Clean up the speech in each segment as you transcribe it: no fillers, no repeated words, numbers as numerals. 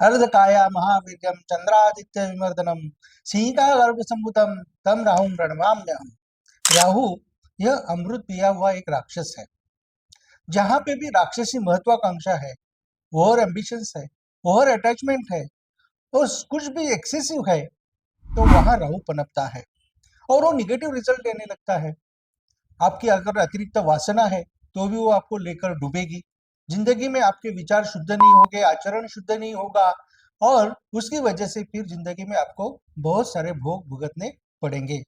अर्धकाया महावीर्यम चंद्रादित्य विमर्दनम सीतागर्भ संभुतम तम राहु प्रणमाम्यहम्। राहु यह अमृत पिया हुआ एक राक्षस है। जहां पे भी राक्षसी महत्वाकांक्षा है, ओवर एम्बिशंस है, ओवर अटैचमेंट है, और कुछ भी एक्सेसिव है, तो वहां राहु पनपता है और वो निगेटिव रिजल्ट देने लगता है। आपकी अगर अतिरिक्त वासना है तो भी वो आपको लेकर डूबेगी। जिंदगी में आपके विचार शुद्ध नहीं होंगे, आचरण शुद्ध नहीं होगा, और उसकी वजह से फिर जिंदगी में आपको बहुत सारे भोग भुगतने पड़ेंगे,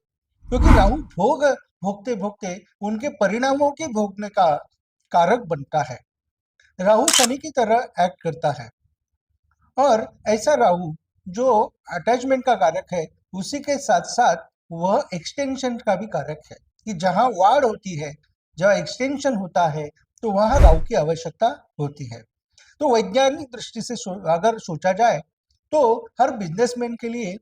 क्योंकि राहु भोग भोगते भोगते उनके परिणामों के भोगने का कारक बनता है। राहु शनि की तरह एक्ट करता है, और ऐसा राहु जो अटैचमेंट का कारक है, उसी के साथ साथ वह एक्सटेंशन का भी कारक है कि जहां वाड़ होती है, जहां एक्सटेंशन होता है, तो वहां राहु की आवश्यकता होती है। तो वैज्ञानिक दृष्टि से अगर सोचा जाए तो हर बिजनेसमैन के लिए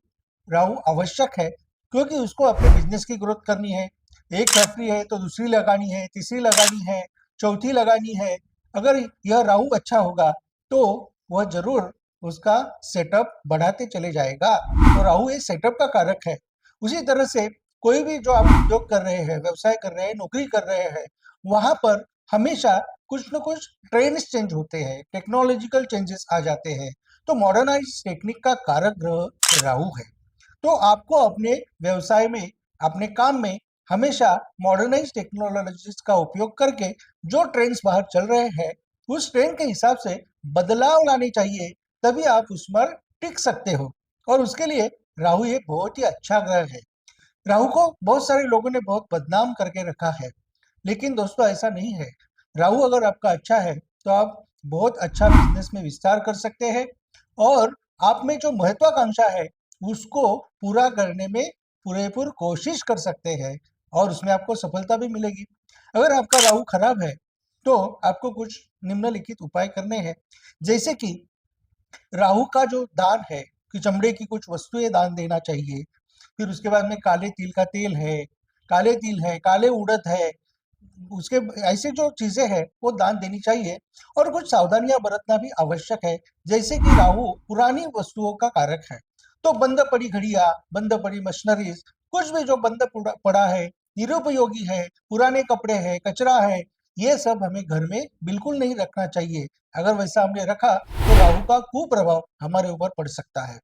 राहु आवश्यक है, क्योंकि उसको अपने बिजनेस की ग्रोथ करनी है। एक फैक्ट्री है तो दूसरी लगानी है, तीसरी लगानी है, चौथी लगानी है। अगर यह राहु अच्छा होगा तो वह जरूर उसका सेटअप बढ़ाते चले जाएगा। तो राहु एक सेटअप का कारक है। उसी तरह से कोई भी जो आप उद्योग कर रहे हैं, व्यवसाय कर रहे हैं, नौकरी कर रहे हैं, वहां पर हमेशा कुछ न कुछ ट्रेंड्स चेंज होते हैं, टेक्नोलॉजिकल चेंजेस आ जाते हैं। तो मॉडर्नाइज टेक्निक का कारक ग्रह राहु है। तो आपको अपने व्यवसाय में, अपने काम में हमेशा मॉडर्नाइज टेक्नोलॉजीज का उपयोग करके जो ट्रेंड्स बाहर चल रहे हैं, उस ट्रेंड के हिसाब से बदलाव लाने चाहिए, तभी आप उस पर टिक सकते हो। और उसके लिए राहु एक बहुत ही अच्छा ग्रह है। राहु को बहुत सारे लोगों ने बहुत बदनाम करके रखा है, लेकिन दोस्तों ऐसा नहीं है। राहु अगर आपका अच्छा है तो आप बहुत अच्छा बिजनेस में विस्तार कर सकते हैं, और आप में जो महत्वाकांक्षा है उसको पूरा करने में पूरेपूर कोशिश कर सकते हैं, और उसमें आपको सफलता भी मिलेगी। अगर आपका राहु खराब है तो आपको कुछ निम्नलिखित उपाय करने हैं, जैसे कि राहु का जो दान है कि चमड़े की कुछ वस्तुएं दान देना चाहिए। फिर उसके बाद में काले तिल का तेल है, काले तिल है, काले उड़द है, उसके ऐसे जो चीजें हैं वो दान देनी चाहिए। और कुछ सावधानियां बरतना भी आवश्यक है, जैसे कि राहु पुरानी वस्तुओं का कारक है। तो बंद पड़ी घड़िया, बंद पड़ी मशीनरीज, कुछ भी जो बंद पड़ा है, निरुपयोगी है, पुराने कपड़े हैं, कचरा है, ये सब हमें घर में बिल्कुल नहीं रखना चाहिए। अगर वैसा हमने रखा तो राहु का कुप्रभाव हमारे ऊपर पड़ सकता है।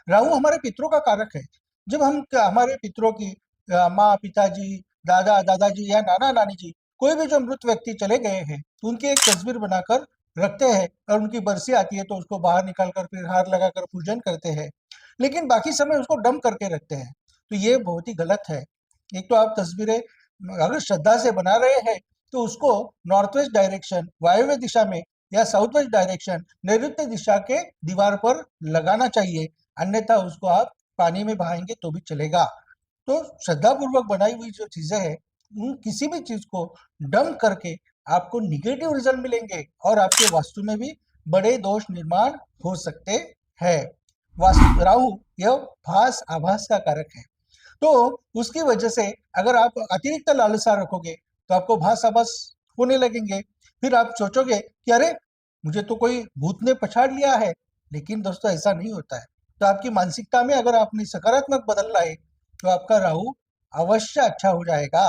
राहु हमारे पितरों का कारक है। जब हम हमारे पितरों की माँ, पिताजी, दादा, दादाजी या नाना, नानी जी, कोई भी जो मृत व्यक्ति चले गए हैं, उनकी एक तस्वीर बनाकर रखते हैं, और उनकी बरसी आती है तो उसको बाहर निकाल कर फिर हार लगाकर पूजन करते हैं, लेकिन बाकी समय उसको डंप करके रखते हैं। तो ये बहुत ही गलत है। एक तो आप तस्वीरें अगर श्रद्धा से बना रहे हैं तो उसको नॉर्थ वेस्ट डायरेक्शन, वायव्य दिशा में, या साउथ वेस्ट डायरेक्शन, नैऋत्य दिशा के दीवार पर लगाना चाहिए, अन्यथा उसको आप पानी में बहाएंगे तो भी चलेगा। तो श्रद्धापूर्वक बनाई हुई जो चीजें हैं, उन किसी भी चीज को डंप करके आपको निगेटिव रिजल्ट मिलेंगे, और आपके वास्तु में भी बड़े दोष निर्माण हो सकते हैं। वास्तु राहु यह भास आभास का कारक है। तो उसकी वजह से अगर आप अतिरिक्त लालसा रखोगे तो आपको भास आभास होने लगेंगे। फिर आप सोचोगे कि अरे, मुझे तो कोई भूत ने पछाड़ लिया है, लेकिन दोस्तों ऐसा नहीं होता है। तो आपकी मानसिकता में अगर आपने सकारात्मक बदल लाए तो आपका राहु अवश्य अच्छा हो जाएगा।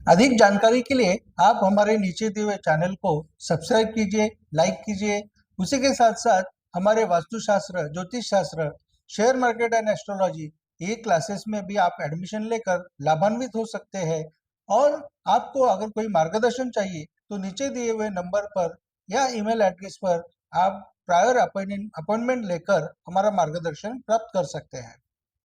अधिक जानकारी के लिए आप हमारे नीचे दिए हुए चैनल को सब्सक्राइब कीजिए, लाइक कीजिए। उसी के साथ साथ हमारे वास्तुशास्त्र, ज्योतिष शास्त्र, शेयर मार्केट एंड एस्ट्रोलॉजी, ये क्लासेस में भी आप एडमिशन लेकर लाभान्वित हो सकते हैं। और आपको अगर कोई मार्गदर्शन चाहिए तो नीचे दिए हुए नंबर पर या ईमेल एड्रेस पर आप प्रायर अपॉइंटमेंट लेकर हमारा मार्गदर्शन प्राप्त कर सकते हैं।